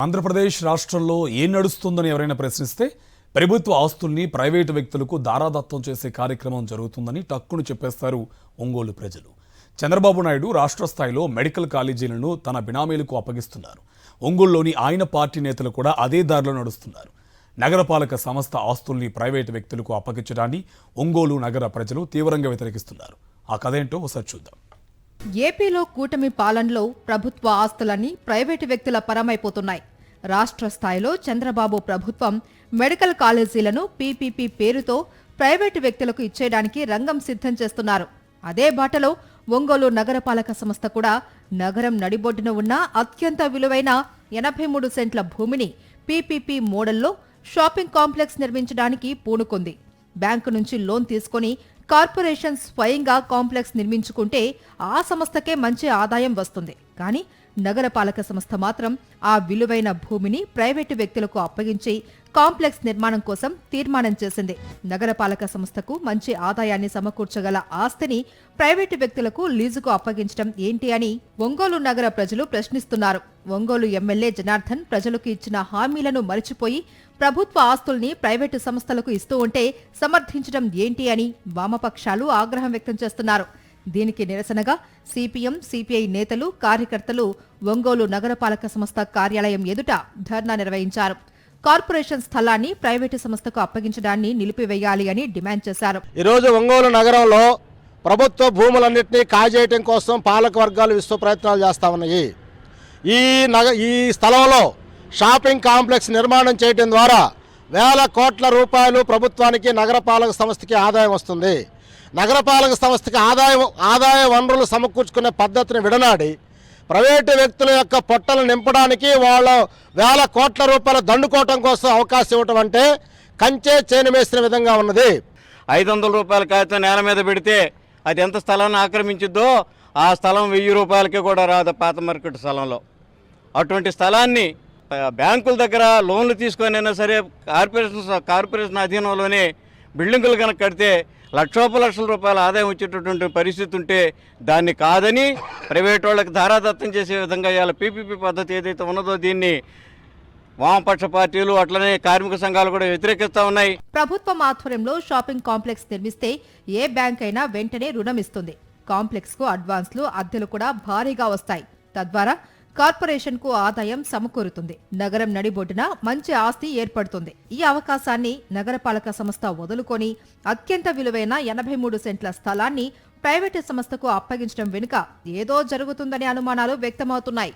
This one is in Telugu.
ఆంధ్రప్రదేశ్ రాష్ట్రంలో ఏం నడుస్తుందని ఎవరైనా ప్రశ్నిస్తే ప్రభుత్వ ఆస్తుల్ని ప్రైవేటు వ్యక్తులకు దారాదత్తం చేసే కార్యక్రమం జరుగుతుందని టక్కును చెప్పేస్తారు ఒంగోలు ప్రజలు. చంద్రబాబు నాయుడు రాష్ట్ర స్థాయిలో మెడికల్ కాలేజీలను తన బినామీలకు అప్పగిస్తున్నారు. ఒంగోలులోని ఆయన పార్టీ నేతలు కూడా అదే దారిలో నడుస్తున్నారు. నగరపాలక సంస్థ ఆస్తుల్ని ప్రైవేటు వ్యక్తులకు అప్పగించడాన్ని ఒంగోలు నగర ప్రజలు తీవ్రంగా వ్యతిరేకిస్తున్నారు. ఆ కథ ఏంటో ఒకసారి చూద్దాం. ఏపీలో కూటమి పాలనలో ప్రభుత్వ ఆస్తులన్నీ ప్రైవేటు వ్యక్తుల పరమైపోతున్నాయి. రాష్ట్ర స్థాయిలో చంద్రబాబు ప్రభుత్వం మెడికల్ కాలేజీలను పీపీపీ పేరుతో ప్రైవేటు వ్యక్తులకు ఇచ్చేయడానికి రంగం సిద్ధం చేస్తున్నారు. అదే బాటలో ఒంగోలు నగరపాలక సంస్థ కూడా నగరం నడిబొడ్డున ఉన్న అత్యంత విలువైన 83 సెంట్ల భూమిని పీపీపీ మోడల్లో షాపింగ్ కాంప్లెక్స్ నిర్మించడానికి పూనుకుంది. బ్యాంకు నుంచి లోన్ తీసుకుని కార్పొరేషన్ స్వయంగా కాంప్లెక్స్ నిర్మించుకుంటే ఆ సంస్థకే మంచి ఆదాయం వస్తుంది. కానీ నగరపాలక సంస్థ మాత్రం ఆ విలువైన భూమిని ప్రైవేటు వ్యక్తులకు అప్పగించి కాంప్లెక్స్ నిర్మాణం కోసం తీర్మానం చేసింది. నగరపాలక సంస్థకు మంచి ఆదాయాన్ని సమకూర్చగల ఆస్తిని ప్రైవేటు వ్యక్తులకు లీజుకు అప్పగించడం ఏంటి అని ఒంగోలు నగర ప్రజలు ప్రశ్నిస్తున్నారు. ఒంగోలు ఎమ్మెల్యే జనార్దన్ ప్రజలకు ఇచ్చిన హామీలను మరిచిపోయి ప్రభుత్వ ఆస్తుల్ని ప్రైవేటు సంస్థలకు ఇస్తూ ఉంటే సమర్థించడం ఏంటి అని వామపక్షాలు ఆగ్రహం వ్యక్తం చేస్తున్నారు. దీనికి నిరసనగా సిపిఎం, సిపిఐ నేతలు, కార్యకర్తలు ఒంగోలు నగరపాలక సంస్థ కార్యాలయం ఎదుట ధర్నా నిర్వహించారు. కార్పొరేషన్ స్థలాన్ని ప్రైవేటు సంస్థకు అప్పగించడాన్ని నిలిపివేయాలి అని డిమాండ్ చేశారు. ఈరోజు ఒంగోలు నగరంలో ప్రభుత్వ భూములన్నింటినీ కాజేయటం కోసం పాలక వర్గాలు విశ్వ ప్రయత్నాలు చేస్తా ఉన్నాయి. ఈ స్థలంలో షాపింగ్ కాంప్లెక్స్ నిర్మాణం చేయడం ద్వారా వేల కోట్ల రూపాయలు ప్రభుత్వానికి నగరపాలక సంస్థకి ఆదాయం వస్తుంది. నగరపాలక సంస్థకి ఆదాయ వనరులు సమకూర్చుకునే పద్ధతిని విడనాడి ప్రైవేటు వ్యక్తుల యొక్క పొట్టలు నింపడానికి వాళ్ళ వేల కోట్ల రూపాయలు దండుకోవటం కోసం అవకాశం ఇవ్వటం అంటే కంచే చేను వేసిన విధంగా ఉన్నది. 500 రూపాయల కాగితం నేల మీద పెడితే అది ఎంత స్థలాన్ని ఆక్రమించిద్దో ఆ స్థలం 1000 రూపాయలకి కూడా రాదు పాత మార్కెట్ స్థలంలో. అటువంటి స్థలాన్ని బ్యాంకుల దగ్గర లోన్లు తీసుకొనైనా సరే కార్పొరేషన్ అధీనంలోనే బిల్డింగులు కనుక కడితే లక్షల రూపాయల ఆదాయం వచ్చేటటువంటి పరిస్థితి ఉంటే దాన్ని కాదని ప్రైవేట్ వాళ్ళకి ధారాదత్తం చేసే విధంగా ఇవాళ పీపీపీ పద్ధతి ఏదైతే ఉన్నదో దీన్ని వామపక్ష పార్టీలు అట్లనే కార్మిక సంఘాలు కూడా వ్యతిరేకిస్తా ఉన్నాయి. ప్రభుత్వం ఆధ్వర్యంలో షాపింగ్ కాంప్లెక్స్ నిర్మిస్తే ఏ బ్యాంక్ అయినా వెంటనే రుణం ఇస్తుంది. కాంప్లెక్స్ కు అడ్వాన్స్లు, అద్దెలు కూడా భారీగా వస్తాయి. తద్వారా కార్పొరేషన్ కు ఆదాయం సమకూరుతుంది. నగరం నడిబొడ్డున మంచి ఆస్తి ఏర్పడుతుంది. ఈ అవకాశాన్ని నగరపాలక సంస్థ వదులుకొని అత్యంత విలువైన 83 సెంట్ల స్థలాన్ని ప్రైవేటు సంస్థకు అప్పగించడం వెనుక ఏదో జరుగుతుందనే అనుమానాలు వ్యక్తమవుతున్నాయి.